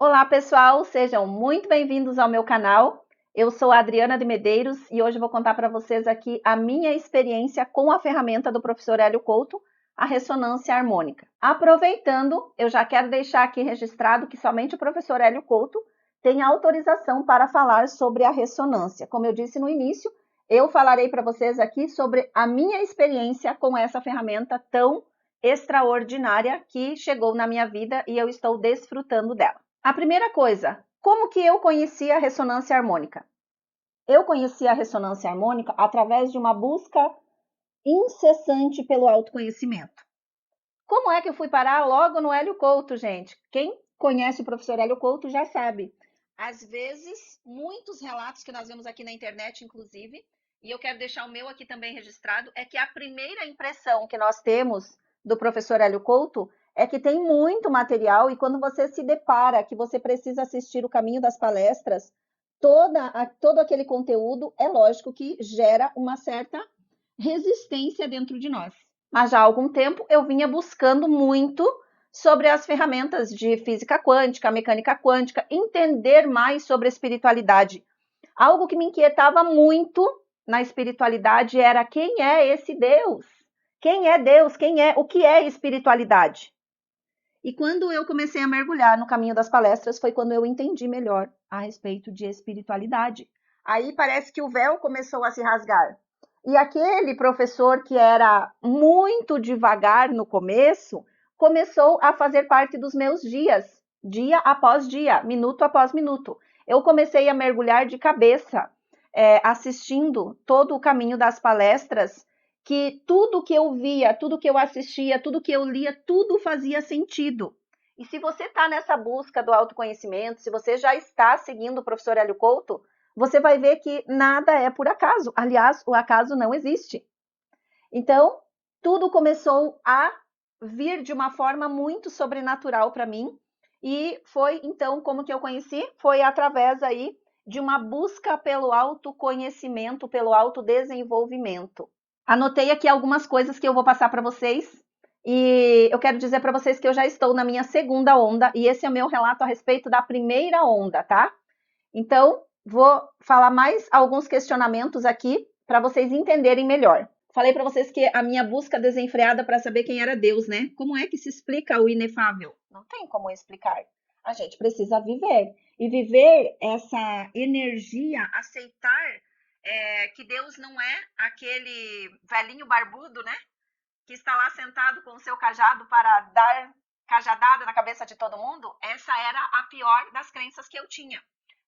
Olá, pessoal, sejam muito bem-vindos ao meu canal. Eu sou a Adriana de Medeiros e hoje vou contar para vocês aqui a minha experiência com a ferramenta do professor Hélio Couto, a ressonância harmônica. Aproveitando, eu já quero deixar aqui registrado que somente o professor Hélio Couto tem autorização para falar sobre a ressonância. Como eu disse no início, eu falarei para vocês aqui sobre a minha experiência com essa ferramenta tão extraordinária que chegou na minha vida e eu estou desfrutando dela. A primeira coisa, como que eu conheci a ressonância harmônica? Eu conheci a ressonância harmônica através de uma busca incessante pelo autoconhecimento. Como é que eu fui parar logo no Hélio Couto, gente? Quem conhece o professor Hélio Couto já sabe. Às vezes, muitos relatos que nós vemos aqui na internet, inclusive, e eu quero deixar o meu aqui também registrado, é que a primeira impressão que nós temos do professor Hélio Couto é que tem muito material e quando você se depara que você precisa assistir o caminho das palestras, todo aquele conteúdo, é lógico que gera uma certa resistência dentro de nós. Mas já há algum tempo eu vinha buscando muito sobre as ferramentas de física quântica, mecânica quântica, entender mais sobre a espiritualidade. Algo que me inquietava muito na espiritualidade era quem é esse Deus? Quem é Deus? O que é espiritualidade? E quando eu comecei a mergulhar no caminho das palestras, foi quando eu entendi melhor a respeito de espiritualidade. Aí parece que o véu começou a se rasgar. E aquele professor que era muito devagar no começo, começou a fazer parte dos meus dias, dia após dia, minuto após minuto. Eu comecei a mergulhar de cabeça, assistindo todo o caminho das palestras, que tudo que eu via, tudo que eu assistia, tudo que eu lia, tudo fazia sentido. E se você está nessa busca do autoconhecimento, se você já está seguindo o professor Hélio Couto, você vai ver que nada é por acaso. Aliás, o acaso não existe. Então, tudo começou a vir de uma forma muito sobrenatural para mim. E foi, então, como que eu conheci? Foi através aí de uma busca pelo autoconhecimento, pelo autodesenvolvimento. Anotei aqui algumas coisas que eu vou passar para vocês. E eu quero dizer para vocês que eu já estou na minha segunda onda. E esse é o meu relato a respeito da primeira onda, tá? Então, vou falar mais alguns questionamentos aqui para vocês entenderem melhor. Falei para vocês que a minha busca desenfreada para saber quem era Deus, né? Como é que se explica o inefável? Não tem como explicar. A gente precisa viver. E viver essa energia, aceitar que Deus não é aquele velhinho barbudo, né? Que está lá sentado com o seu cajado para dar cajadada na cabeça de todo mundo. Essa era a pior das crenças que eu tinha.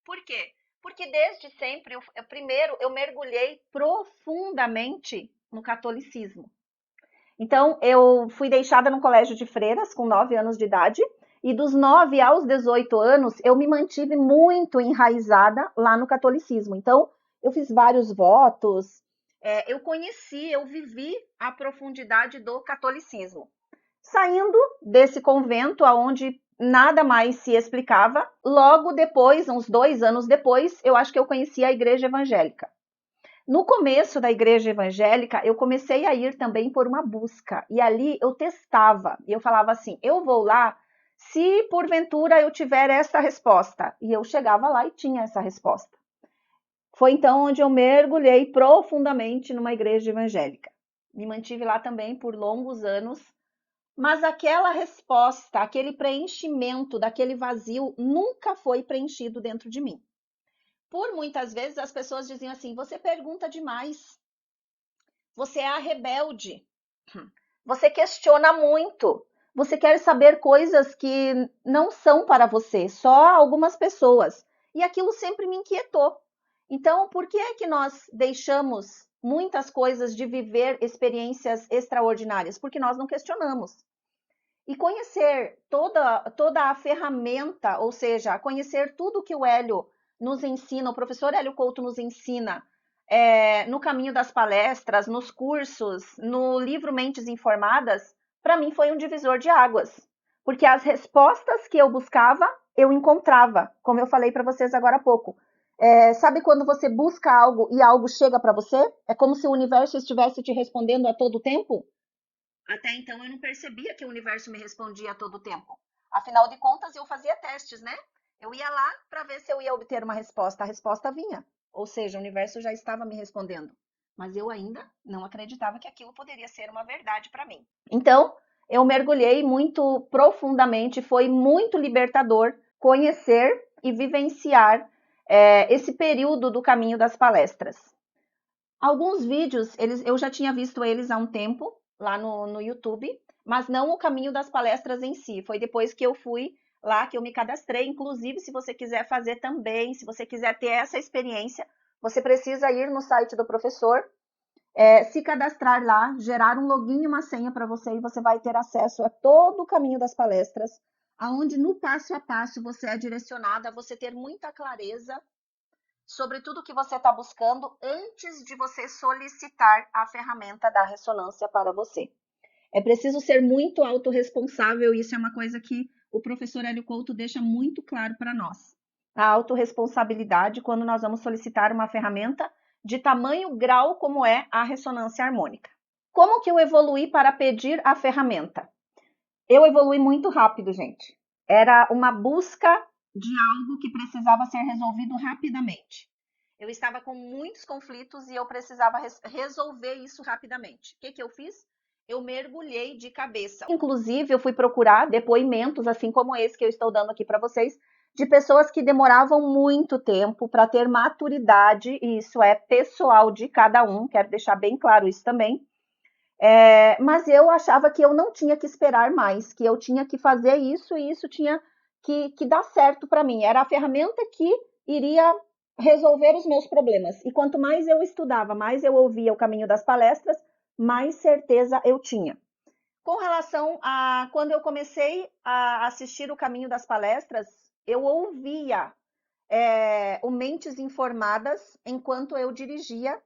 Por quê? Porque desde sempre, primeiro, eu mergulhei profundamente no catolicismo. Então, eu fui deixada no colégio de freiras com 9 anos de idade, e dos 9 aos 18 anos, eu me mantive muito enraizada lá no catolicismo. Então, eu fiz vários votos, eu conheci, eu vivi a profundidade do catolicismo. Saindo desse convento, onde nada mais se explicava, logo depois, uns 2 anos depois, eu acho que eu conheci a igreja evangélica. No começo da igreja evangélica, eu comecei a ir também por uma busca, e ali eu testava, e eu falava assim, eu vou lá se porventura eu tiver essa resposta, e eu chegava lá e tinha essa resposta. Foi então onde eu mergulhei profundamente numa igreja evangélica. Me mantive lá também por longos anos, mas aquela resposta, aquele preenchimento daquele vazio nunca foi preenchido dentro de mim. Por muitas vezes as pessoas diziam assim, você pergunta demais, você é a rebelde, você questiona muito, você quer saber coisas que não são para você, só algumas pessoas. E aquilo sempre me inquietou. Então, por que é que nós deixamos muitas coisas de viver experiências extraordinárias? Porque nós não questionamos. E conhecer toda a ferramenta, ou seja, conhecer tudo que o Hélio nos ensina, o professor Hélio Couto nos ensina, no caminho das palestras, nos cursos, no livro Mentes Informadas, para mim foi um divisor de águas. Porque as respostas que eu buscava, eu encontrava, como eu falei para vocês agora há pouco. Sabe quando você busca algo e algo chega para você? É como se o universo estivesse te respondendo a todo tempo? Até então eu não percebia que o universo me respondia a todo tempo. Afinal de contas, eu fazia testes, né? Eu ia lá para ver se eu ia obter uma resposta. A resposta vinha. Ou seja, o universo já estava me respondendo. Mas eu ainda não acreditava que aquilo poderia ser uma verdade para mim. Então, eu mergulhei muito profundamente, foi muito libertador conhecer e vivenciar esse período do caminho das palestras. Alguns vídeos, eu já tinha visto eles há um tempo, lá no YouTube, mas não o caminho das palestras em si. Foi depois que eu fui lá que eu me cadastrei. Inclusive, se você quiser fazer também, se você quiser ter essa experiência, você precisa ir no site do professor, se cadastrar lá, gerar um login e uma senha para você, e você vai ter acesso a todo o caminho das palestras, aonde no passo a passo você é direcionada a você ter muita clareza sobre tudo que você está buscando antes de você solicitar a ferramenta da ressonância para você. É preciso ser muito autorresponsável, e isso é uma coisa que o professor Hélio Couto deixa muito claro para nós. A autorresponsabilidade quando nós vamos solicitar uma ferramenta de tamanho grau como é a ressonância harmônica. Como que eu evoluí para pedir a ferramenta? Eu evolui muito rápido, gente. Era uma busca de algo que precisava ser resolvido rapidamente. Eu estava com muitos conflitos e eu precisava resolver isso rapidamente. O que eu fiz? Eu mergulhei de cabeça. Inclusive, eu fui procurar depoimentos, assim como esse que eu estou dando aqui para vocês, de pessoas que demoravam muito tempo para ter maturidade, e isso é pessoal de cada um, quero deixar bem claro isso também. Mas eu achava que eu não tinha que esperar mais, que eu tinha que fazer isso e isso tinha que dar certo para mim. Era a ferramenta que iria resolver os meus problemas. E quanto mais eu estudava, mais eu ouvia o caminho das palestras, mais certeza eu tinha. Com relação a quando eu comecei a assistir o caminho das palestras, eu ouvia o Mentes Informadas enquanto eu dirigia.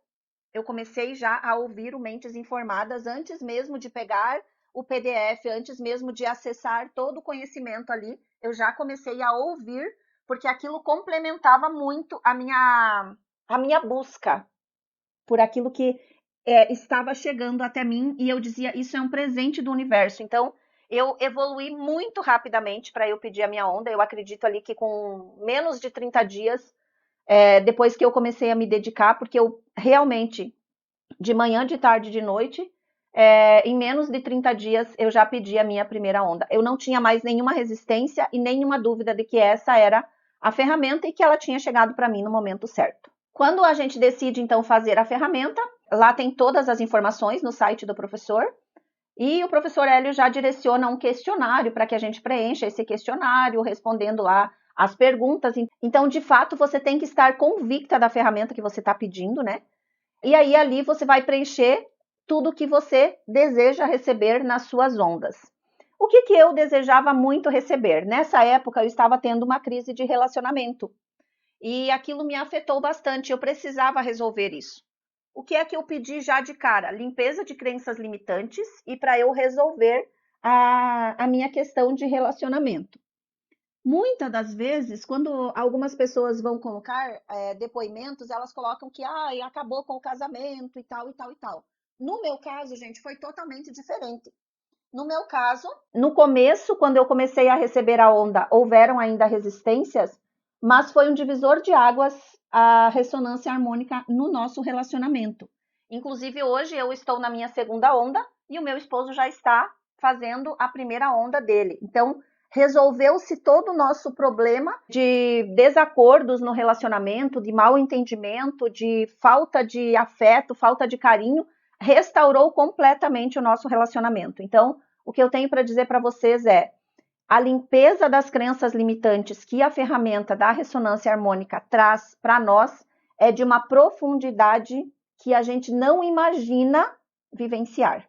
Eu comecei já a ouvir o Mentes Informadas antes mesmo de pegar o PDF, antes mesmo de acessar todo o conhecimento ali, eu já comecei a ouvir, porque aquilo complementava muito a minha busca por aquilo que estava chegando até mim, e eu dizia, isso é um presente do universo. Então, eu evoluí muito rapidamente para eu pedir a minha onda. Eu acredito ali que com menos de 30 dias, depois que eu comecei a me dedicar, porque eu realmente, de manhã, de tarde, de noite, em menos de 30 dias eu já pedi a minha primeira onda. Eu não tinha mais nenhuma resistência e nenhuma dúvida de que essa era a ferramenta e que ela tinha chegado para mim no momento certo. Quando a gente decide, então, fazer a ferramenta, lá tem todas as informações no site do professor, e o professor Hélio já direciona um questionário para que a gente preencha esse questionário, respondendo lá as perguntas. Então, de fato, você tem que estar convicta da ferramenta que você está pedindo, né? E aí ali você vai preencher tudo que você deseja receber nas suas ondas. O que eu desejava muito receber? Nessa época eu estava tendo uma crise de relacionamento e aquilo me afetou bastante, eu precisava resolver isso. O que é que eu pedi já de cara? Limpeza de crenças limitantes e para eu resolver a minha questão de relacionamento. Muitas das vezes, quando algumas pessoas vão colocar depoimentos, elas colocam que acabou com o casamento e tal, e tal, e tal. No meu caso, gente, foi totalmente diferente. No meu caso, no começo, quando eu comecei a receber a onda, houveram ainda resistências, mas foi um divisor de águas a ressonância harmônica no nosso relacionamento. Inclusive, hoje eu estou na minha segunda onda e o meu esposo já está fazendo a primeira onda dele. Então, resolveu-se todo o nosso problema de desacordos no relacionamento, de mal entendimento, de falta de afeto, falta de carinho, restaurou completamente o nosso relacionamento. Então, o que eu tenho para dizer para vocês é: a limpeza das crenças limitantes que a ferramenta da ressonância harmônica traz para nós é de uma profundidade que a gente não imagina vivenciar.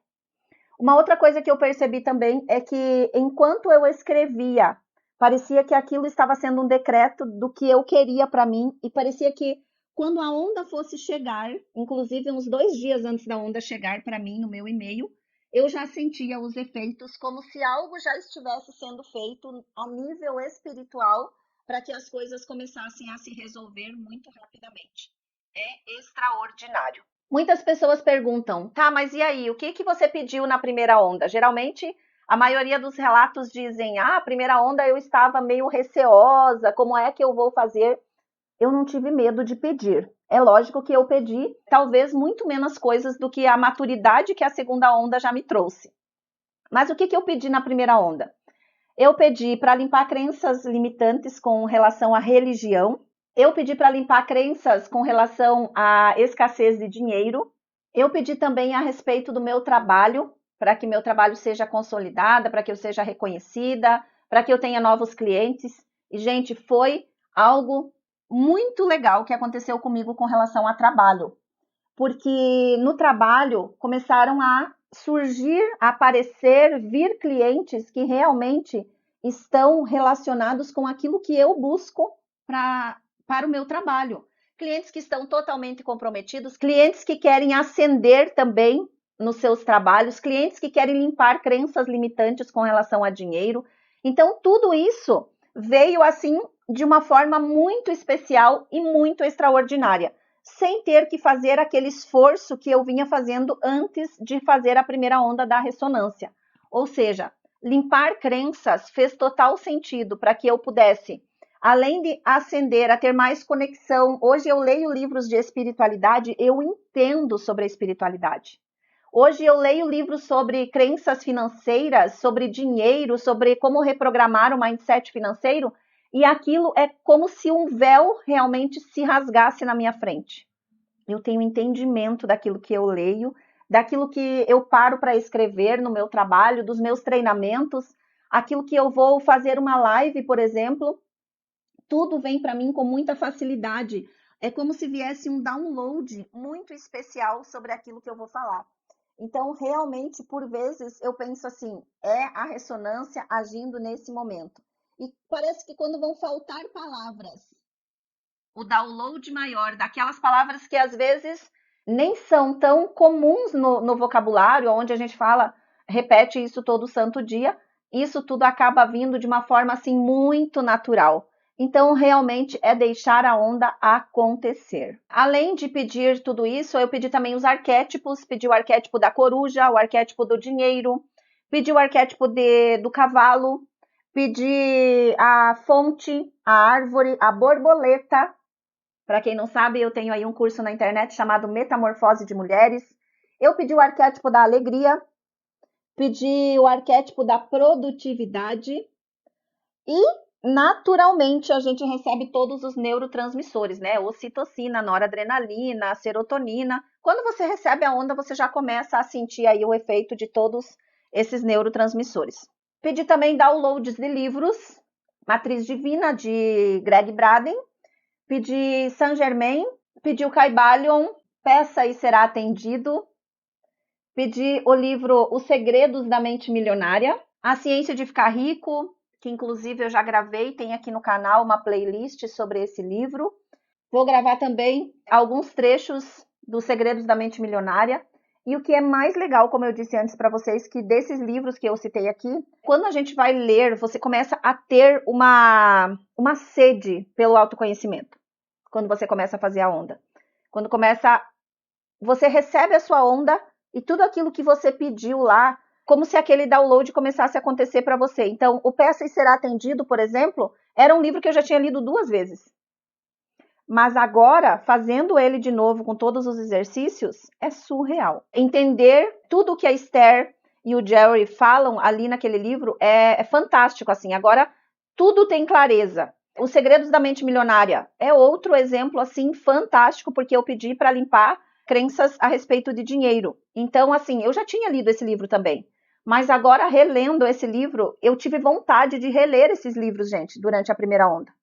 Uma outra coisa que eu percebi também é que, enquanto eu escrevia, parecia que aquilo estava sendo um decreto do que eu queria para mim, e parecia que quando a onda fosse chegar, inclusive uns 2 dias antes da onda chegar para mim no meu e-mail, eu já sentia os efeitos como se algo já estivesse sendo feito a nível espiritual para que as coisas começassem a se resolver muito rapidamente. É extraordinário. Muitas pessoas perguntam, tá, mas e aí, o que você pediu na primeira onda? Geralmente A maioria dos relatos dizem, a primeira onda eu estava meio receosa, como é que eu vou fazer? Eu não tive medo de pedir. É lógico que eu pedi, talvez, muito menos coisas do que a maturidade que a segunda onda já me trouxe. Mas o que eu pedi na primeira onda? Eu pedi para limpar crenças limitantes com relação à religião. Eu pedi para limpar crenças com relação à escassez de dinheiro. Eu pedi também a respeito do meu trabalho, para que meu trabalho seja consolidado, para que eu seja reconhecida, para que eu tenha novos clientes. E, gente, foi algo muito legal que aconteceu comigo com relação a trabalho. Porque no trabalho começaram a surgir, a aparecer, vir clientes que realmente estão relacionados com aquilo que eu busco para o meu trabalho. Clientes que estão totalmente comprometidos, clientes que querem ascender também nos seus trabalhos, clientes que querem limpar crenças limitantes com relação a dinheiro. Então, tudo isso veio assim de uma forma muito especial e muito extraordinária, sem ter que fazer aquele esforço que eu vinha fazendo antes de fazer a primeira onda da ressonância. Ou seja, limpar crenças fez total sentido para que eu pudesse, além de ascender, a ter mais conexão. Hoje eu leio livros de espiritualidade, eu entendo sobre a espiritualidade. Hoje eu leio livros sobre crenças financeiras, sobre dinheiro, sobre como reprogramar o mindset financeiro, e aquilo é como se um véu realmente se rasgasse na minha frente. Eu tenho entendimento daquilo que eu leio, daquilo que eu paro para escrever no meu trabalho, dos meus treinamentos, aquilo que eu vou fazer uma live, por exemplo, tudo vem para mim com muita facilidade. É como se viesse um download muito especial sobre aquilo que eu vou falar. Então, realmente, por vezes, eu penso assim, é a ressonância agindo nesse momento. E parece que quando vão faltar palavras, o download maior daquelas palavras que às vezes nem são tão comuns no vocabulário, onde a gente fala, repete isso todo santo dia, isso tudo acaba vindo de uma forma assim muito natural. Então, realmente é deixar a onda acontecer. Além de pedir tudo isso, eu pedi também os arquétipos, pedi o arquétipo da coruja, o arquétipo do dinheiro, pedi o arquétipo do cavalo, pedi a fonte, a árvore, a borboleta. Para quem não sabe, eu tenho aí um curso na internet chamado Metamorfose de Mulheres. Eu pedi o arquétipo da alegria, pedi o arquétipo da produtividade e, naturalmente, a gente recebe todos os neurotransmissores, né? Ocitocina, noradrenalina, serotonina. Quando você recebe a onda, você já começa a sentir aí o efeito de todos esses neurotransmissores. Pedi também downloads de livros, Matriz Divina, de Greg Braden. Pedi Saint Germain, pedi o Caibalion, Peça e Será Atendido. Pedi o livro Os Segredos da Mente Milionária, A Ciência de Ficar Rico, que inclusive eu já gravei, tem aqui no canal uma playlist sobre esse livro. Vou gravar também alguns trechos dos Segredos da Mente Milionária. E o que é mais legal, como eu disse antes para vocês, que desses livros que eu citei aqui, quando a gente vai ler, você começa a ter uma sede pelo autoconhecimento. Quando você começa a fazer a onda. Quando você recebe a sua onda e tudo aquilo que você pediu lá, como se aquele download começasse a acontecer para você. Então, o Peça e Será Atendido, por exemplo, era um livro que eu já tinha lido 2 vezes. Mas agora, fazendo ele de novo com todos os exercícios, é surreal. Entender tudo o que a Esther e o Jerry falam ali naquele livro é fantástico, assim. Agora, tudo tem clareza. Os Segredos da Mente Milionária é outro exemplo, assim, fantástico, porque eu pedi para limpar crenças a respeito de dinheiro. Então, assim, eu já tinha lido esse livro também. Mas agora, relendo esse livro, eu tive vontade de reler esses livros, gente, durante a primeira onda.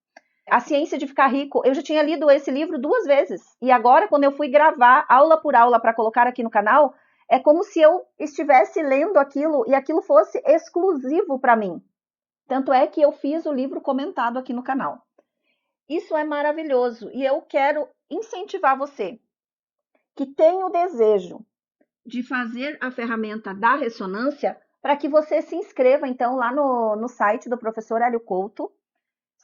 A Ciência de Ficar Rico, eu já tinha lido esse livro 2 vezes. E agora, quando eu fui gravar aula por aula para colocar aqui no canal, é como se eu estivesse lendo aquilo e aquilo fosse exclusivo para mim. Tanto é que eu fiz o livro comentado aqui no canal. Isso é maravilhoso e eu quero incentivar você que tem o desejo de fazer a ferramenta da ressonância para que você se inscreva, então, lá no site do professor Hélio Couto.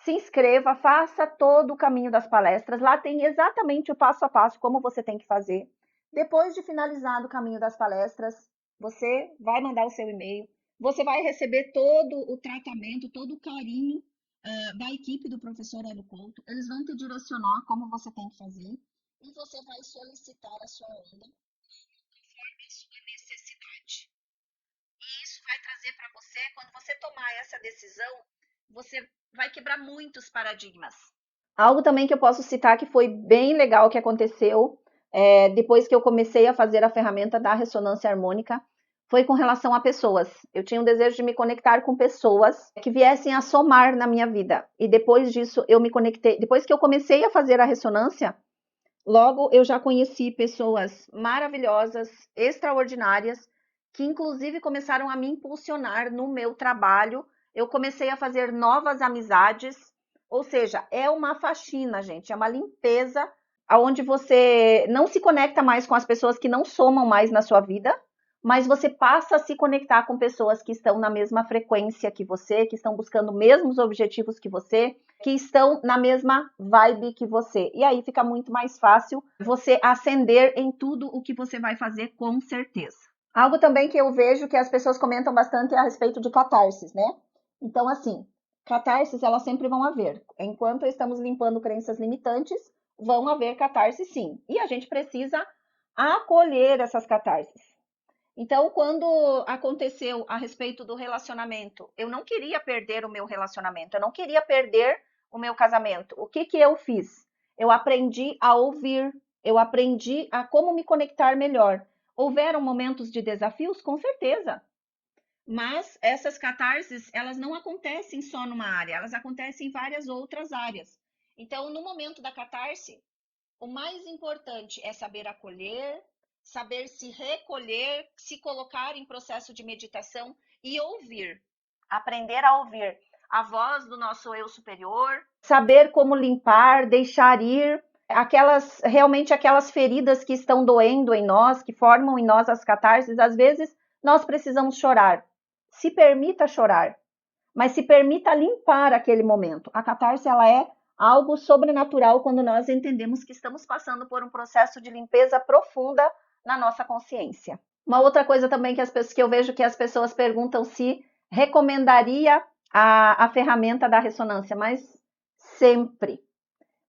Se inscreva, faça todo o caminho das palestras. Lá tem exatamente o passo a passo como você tem que fazer. Depois de finalizado o caminho das palestras, você vai mandar o seu e-mail, você vai receber todo o tratamento, todo o carinho da equipe do professor Hélio Couto. Eles vão te direcionar como você tem que fazer e você vai solicitar a sua onda conforme a sua necessidade. E isso vai trazer para você, quando você tomar essa decisão, você vai quebrar muitos paradigmas. Algo também que eu posso citar que foi bem legal que aconteceu depois que eu comecei a fazer a ferramenta da ressonância harmônica, foi com relação a pessoas. Eu tinha um desejo de me conectar com pessoas que viessem a somar na minha vida. E depois disso, eu me conectei. Depois que eu comecei a fazer a ressonância, logo eu já conheci pessoas maravilhosas, extraordinárias, que inclusive começaram a me impulsionar no meu trabalho. Eu comecei a fazer novas amizades, ou seja, é uma faxina, gente, é uma limpeza onde você não se conecta mais com as pessoas que não somam mais na sua vida, mas você passa a se conectar com pessoas que estão na mesma frequência que você, que estão buscando os mesmos objetivos que você, que estão na mesma vibe que você. E aí fica muito mais fácil você ascender em tudo o que você vai fazer, com certeza. Algo também que eu vejo que as pessoas comentam bastante é a respeito de catarses, né? Então, assim, catarses elas sempre vão haver. Enquanto estamos limpando crenças limitantes, vão haver catarses sim. E a gente precisa acolher essas catarses. Então, quando aconteceu a respeito do relacionamento, eu não queria perder o meu relacionamento, eu não queria perder o meu casamento. O que eu fiz? Eu aprendi a ouvir, eu aprendi a como me conectar melhor. Houveram momentos de desafios? Com certeza. Mas essas catarses, elas não acontecem só numa área, elas acontecem em várias outras áreas. Então, no momento da catarse, o mais importante é saber acolher, saber se recolher, se colocar em processo de meditação e ouvir. Aprender a ouvir a voz do nosso eu superior, saber como limpar, deixar ir realmente aquelas feridas que estão doendo em nós, que formam em nós as catarses. Às vezes nós precisamos chorar. Se permita chorar, mas se permita limpar aquele momento. A catarse ela é algo sobrenatural quando nós entendemos que estamos passando por um processo de limpeza profunda na nossa consciência. Uma outra coisa também que eu vejo que as pessoas perguntam se recomendaria a ferramenta da ressonância, mas sempre.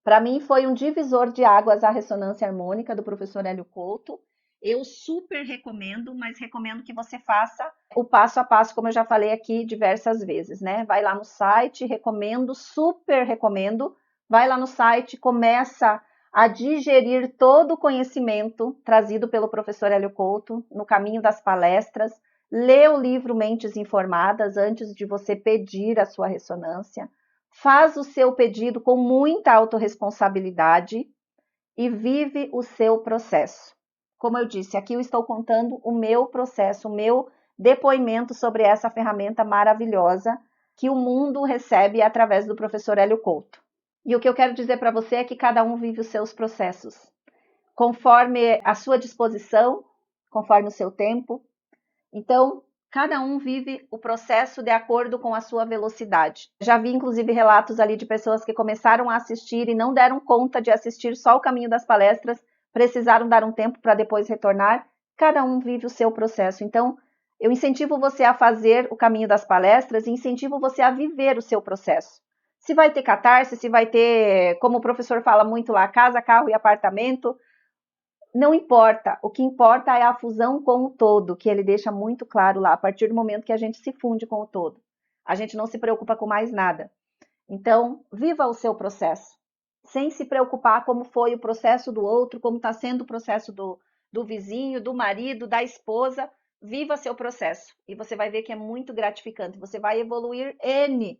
Para mim foi um divisor de águas a ressonância harmônica do professor Hélio Couto. Eu super recomendo, mas recomendo que você faça o passo a passo, como eu já falei aqui diversas vezes, né? Vai lá no site, recomendo, super recomendo. Vai lá no site, começa a digerir todo o conhecimento trazido pelo professor Hélio Couto no caminho das palestras. Lê o livro Mentes Informadas antes de você pedir a sua ressonância. Faz o seu pedido com muita autorresponsabilidade e vive o seu processo. Como eu disse, aqui eu estou contando o meu processo, o meu depoimento sobre essa ferramenta maravilhosa que o mundo recebe através do professor Hélio Couto. E o que eu quero dizer para você é que cada um vive os seus processos, conforme a sua disposição, conforme o seu tempo. Então, cada um vive o processo de acordo com a sua velocidade. Já vi, inclusive, relatos ali de pessoas que começaram a assistir e não deram conta de assistir só o caminho das palestras, precisaram dar um tempo para depois retornar. Cada um vive o seu processo. Então, eu incentivo você a fazer o caminho das palestras e incentivo você a viver o seu processo. Se vai ter catarse, se vai ter, como o professor fala muito lá, casa, carro e apartamento, não importa, o que importa é a fusão com o todo, que ele deixa muito claro lá, a partir do momento que a gente se funde com o todo. A gente não se preocupa com mais nada. Então, viva o seu processo, sem se preocupar como foi o processo do outro, como está sendo o processo do vizinho, do marido, da esposa. Viva seu processo e você vai ver que é muito gratificante. Você vai evoluir N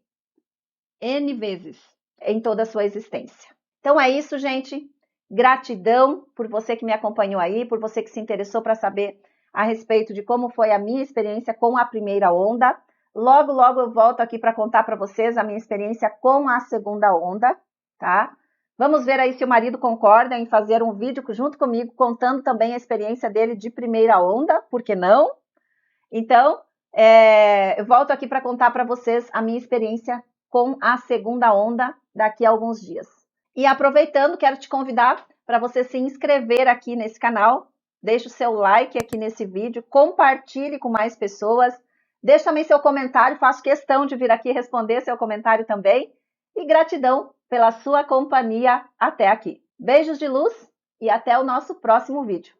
vezes em toda a sua existência. Então é isso, gente. Gratidão por você que me acompanhou aí, por você que se interessou para saber a respeito de como foi a minha experiência com a primeira onda. Logo, logo eu volto aqui para contar para vocês a minha experiência com a segunda onda, tá? Vamos ver aí se o marido concorda em fazer um vídeo junto comigo, contando também a experiência dele de primeira onda, por que não? Então, eu volto aqui para contar para vocês a minha experiência com a segunda onda daqui a alguns dias. E aproveitando, quero te convidar para você se inscrever aqui nesse canal, deixe o seu like aqui nesse vídeo, compartilhe com mais pessoas, Deixe também seu comentário, faço questão de vir aqui responder seu comentário também. E gratidão pela sua companhia até aqui. Beijos de luz e até o nosso próximo vídeo.